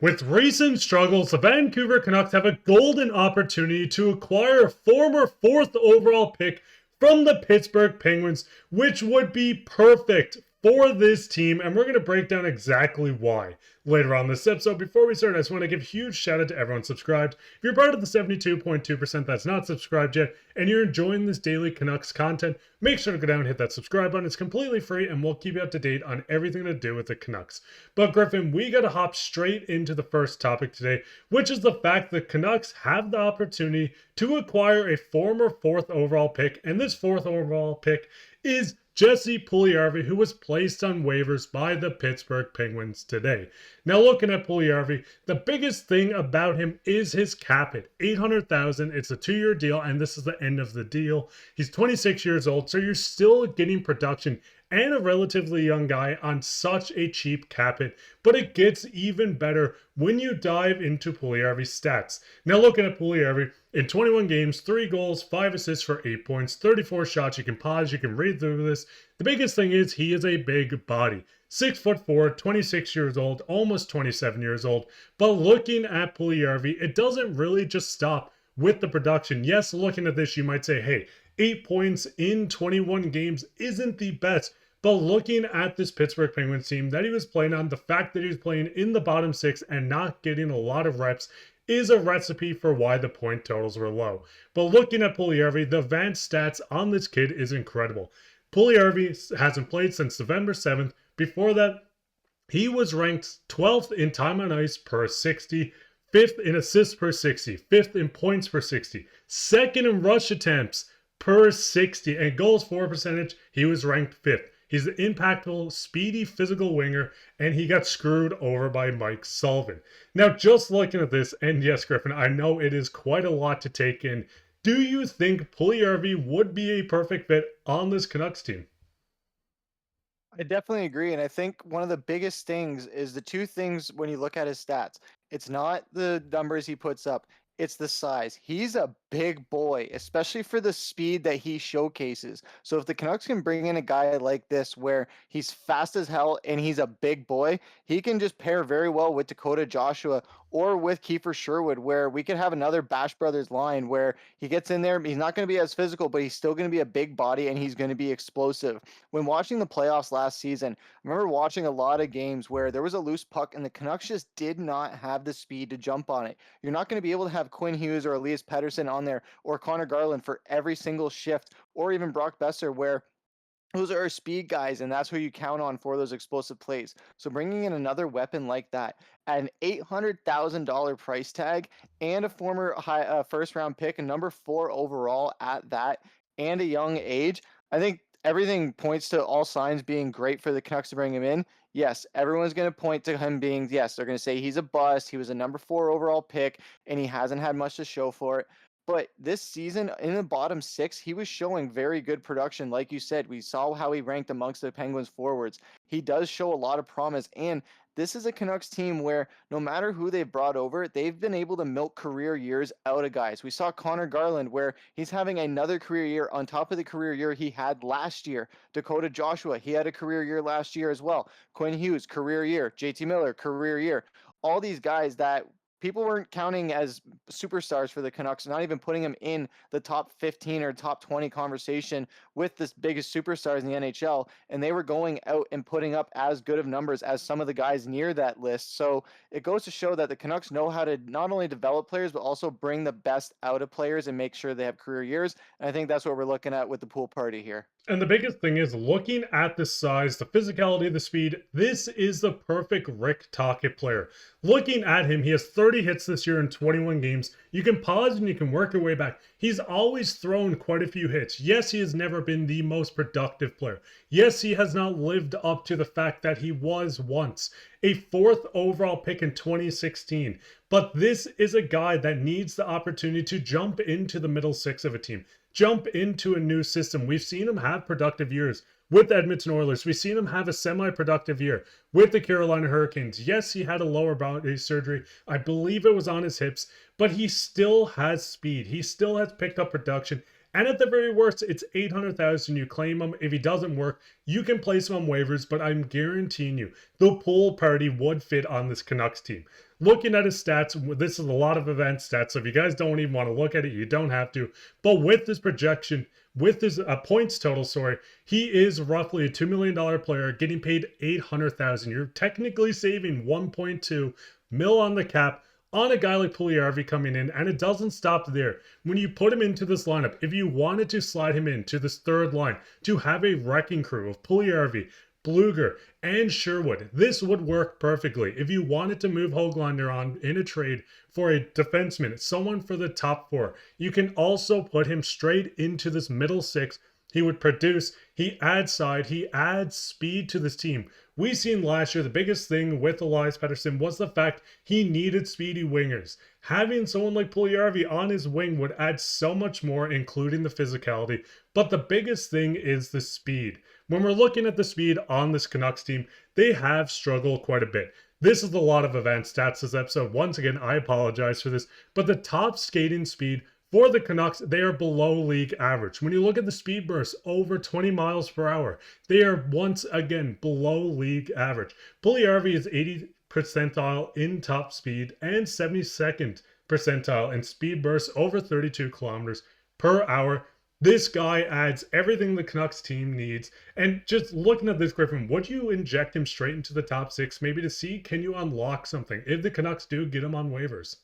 With recent struggles, the Vancouver Canucks have a golden opportunity to acquire a former 4th overall pick from the Pittsburgh Penguins, which would be perfect for this team, and we're going to break down exactly why later on this episode. Before we start, I just want to give a huge shout out to everyone subscribed. If you're part of the 72.2% that's not subscribed yet, and you're enjoying this daily Canucks content, make sure to go down and hit that subscribe button. It's completely free, and we'll keep you up to date on everything to do with the Canucks. But Griffin, we got to hop straight into the first topic today, which is the fact that Canucks have the opportunity to acquire a former 4th overall pick, and this 4th overall pick is Jesse Puljujarvi, who was placed on waivers by the Pittsburgh Penguins today. Now, looking at Puljujarvi, the biggest thing about him is his cap hit, $800,000. It's a 2-year deal, and this is the end of the deal. He's 26 years old, so you're still getting production and a relatively young guy on such a cheap cap hit. But it gets even better when you dive into Puljujarvi's stats. Now, looking at Puljujarvi, in 21 games, 3 goals, 5 assists for 8 points, 34 shots. You can pause, you can read through this. The biggest thing is he is a big body. 6'4", 26 years old, almost 27 years old. But looking at Puljujarvi, it doesn't really just stop with the production. Yes, looking at this, you might say, hey, 8 points in 21 games isn't the best. But looking at this Pittsburgh Penguins team that he was playing on, the fact that he was playing in the bottom 6 and not getting a lot of reps is a recipe for why the point totals were low. But looking at Puljujarvi, the advanced stats on this kid is incredible. Puljujarvi hasn't played since November 7th. Before that, he was ranked 12th in time on ice per 60, 5th in assists per 60, 5th in points per 60, 2nd in rush attempts per 60, and goals for percentage, he was ranked 5th. He's an impactful, speedy, physical winger, and he got screwed over by Mike Sullivan. Now, just looking at this, and yes, Griffin, I know it is quite a lot to take in. Do you think Puljujarvi would be a perfect fit on this Canucks team? I definitely agree. And I think one of the biggest things is the two things when you look at his stats. It's not the numbers he puts up. It's the size. He's a big boy, especially for the speed that he showcases. So if the Canucks can bring in a guy like this where he's fast as hell and he's a big boy, he can just pair very well with Dakota Joshua or with Kiefer Sherwood, where we could have another Bash Brothers line where he gets in there. He's not going to be as physical, but he's still going to be a big body and he's going to be explosive. When watching the playoffs last season, I remember watching a lot of games where there was a loose puck and the Canucks just did not have the speed to jump on it. You're not going to be able to have Quinn Hughes or Elias Pettersson on there or Connor Garland for every single shift, or even Brock Boeser, where those are our speed guys, and that's who you count on for those explosive plays. So bringing in another weapon like that at an $800,000 price tag and a former first-round pick, a number 4 overall at that, and a young age, I think everything points to all signs being great for the Canucks to bring him in. Yes, everyone's going to point to him being, yes, they're going to say he's a bust. He was a number 4 overall pick, and he hasn't had much to show for it. But this season, in the bottom 6, he was showing very good production. Like you said, we saw how he ranked amongst the Penguins forwards. He does show a lot of promise. And this is a Canucks team where no matter who they've brought over, they've been able to milk career years out of guys. We saw Connor Garland, where he's having another career year on top of the career year he had last year. Dakota Joshua, he had a career year last year as well. Quinn Hughes, career year. JT Miller, career year. All these guys that people weren't counting as superstars for the Canucks, not even putting them in the top 15 or top 20 conversation with the biggest superstars in the NHL, and they were going out and putting up as good of numbers as some of the guys near that list. So it goes to show that the Canucks know how to not only develop players, but also bring the best out of players and make sure they have career years. And I think that's what we're looking at with the pool party here. And the biggest thing is looking at the size, the physicality, the speed. This is the perfect Rick Tocchet player. Looking at him, he has 30 hits this year in 21 games. You can pause and you can work your way back. He's always thrown quite a few hits. Yes, he has never been the most productive player. Yes, he has not lived up to the fact that he was once a 4th overall pick in 2016. But this is a guy that needs the opportunity to jump into the middle 6 of a team. Jump into a new system. We've seen him have productive years with the Edmonton Oilers. We've seen him have a semi-productive year with the Carolina Hurricanes. Yes, he had a lower body surgery. I believe it was on his hips, but he still has speed. He still has picked up production, And at the very worst, it's 800,000. You claim him. If he doesn't work, you can place him on waivers, but I'm guaranteeing you the pool party would fit on this Canucks team. Looking at his stats, this is a lot of event stats, so if you guys don't even want to look at it, you don't have to. But with this projection, with his points total, he is roughly a $2 million player getting paid 800,000. You're technically saving 1.2 mil on the cap on a guy like Puljujarvi coming in, and it doesn't stop there. When you put him into this lineup, if you wanted to slide him into this third line to have a wrecking crew of Puljujarvi, Blueger, and Sherwood, this would work perfectly. If you wanted to move Höglander on in a trade for a defenseman, someone for the top four, you can also put him straight into this middle six. He would produce, he adds side, he adds speed to this team. We seen last year the biggest thing with Elias Pettersson was the fact he needed speedy wingers. Having someone like Puljujarvi on his wing would add so much more, including the physicality. But the biggest thing is the speed. When we're looking at the speed on this Canucks team, they have struggled quite a bit. This is a lot of advanced stats this episode. Once again, I apologize for this. But the top skating speed for the Canucks, they are below league average. When you look at the speed bursts, over 20 miles per hour, they are once again below league average. Puljujarvi is 80th percentile in top speed and 72nd percentile in speed bursts over 32 kilometers per hour. This guy adds everything the Canucks team needs. And just looking at this, Griffin, would you inject him straight into the top six, maybe to see, can you unlock something if the Canucks do get him on waivers?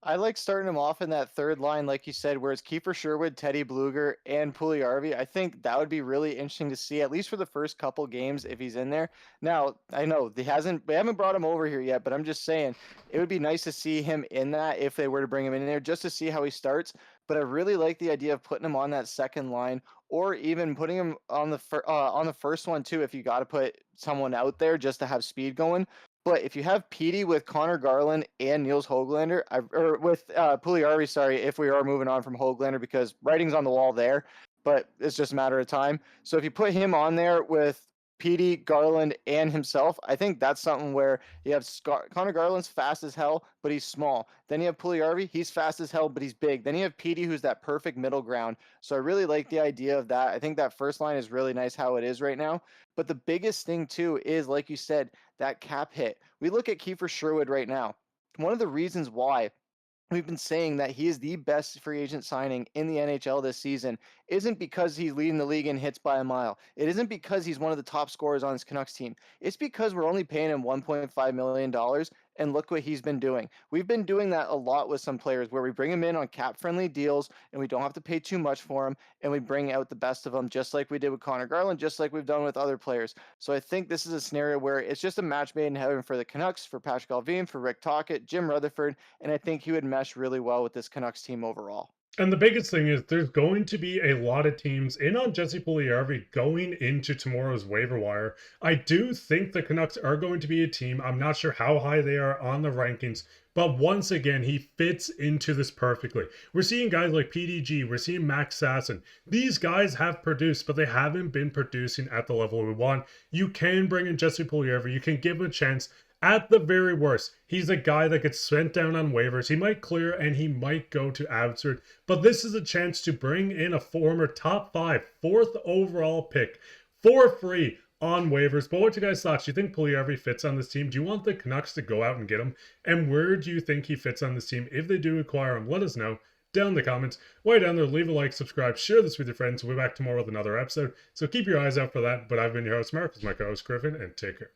I like starting him off in that third line, like you said, where it's Kiefer Sherwood, Teddy Blueger, and Puljujarvi. I think that would be really interesting to see, at least for the first couple games, if he's in there. Now, I know we haven't brought him over here yet, but I'm just saying it would be nice to see him in that if they were to bring him in there, just to see how he starts. But I really like the idea of putting him on that second line, or even putting him on the first one too, if you got to put someone out there just to have speed going. But if you have Petey with Connor Garland and Niels Höglander, or with Puljujarvi, sorry, if we are moving on from Höglander, because writing's on the wall there, but it's just a matter of time. So if you put him on there with Petey, Garland, and himself, I think that's something where you have Connor Garland's fast as hell, but he's small. Then you have Puljujarvi, he's fast as hell, but he's big. Then you have Petey, who's that perfect middle ground. So I really like the idea of that. I think that first line is really nice how it is right now. But the biggest thing, too, is, like you said, that cap hit. We look at Kiefer Sherwood right now. One of the reasons why we've been saying that he is the best free agent signing in the NHL this season isn't because he's leading the league in hits by a mile. It isn't because he's one of the top scorers on this Canucks team. It's because we're only paying him $1.5 million, and look what he's been doing. We've been doing that a lot with some players where we bring them in on cap-friendly deals, and we don't have to pay too much for them, and we bring out the best of them, just like we did with Connor Garland, just like we've done with other players. So I think this is a scenario where it's just a match made in heaven for the Canucks, for Patrik Allvin, for Rick Tocchet, Jim Rutherford, and I think he would mesh really well with this Canucks team overall. And the biggest thing is there's going to be a lot of teams in on Jesse Puljujarvi going into tomorrow's waiver wire. I do think the Canucks are going to be a team. I'm not sure how high they are on the rankings, but once again, he fits into this perfectly. We're seeing guys like PDG, we're seeing Max Sasson. These guys have produced, but they haven't been producing at the level we want. You can bring in Jesse Puljujarvi, you can give him a chance. At the very worst, he's a guy that gets sent down on waivers. He might clear and he might go to Absurd, but this is a chance to bring in a former top 5, 4th overall pick for free on waivers. But what you guys thought? Do you think Puljujarvi fits on this team? Do you want the Canucks to go out and get him? And where do you think he fits on this team? If they do acquire him, let us know down in the comments. Way down there, leave a like, subscribe, share this with your friends. We'll be back tomorrow with another episode, so keep your eyes out for that. But I've been your host, Mark, with my co-host Griffin, and take care.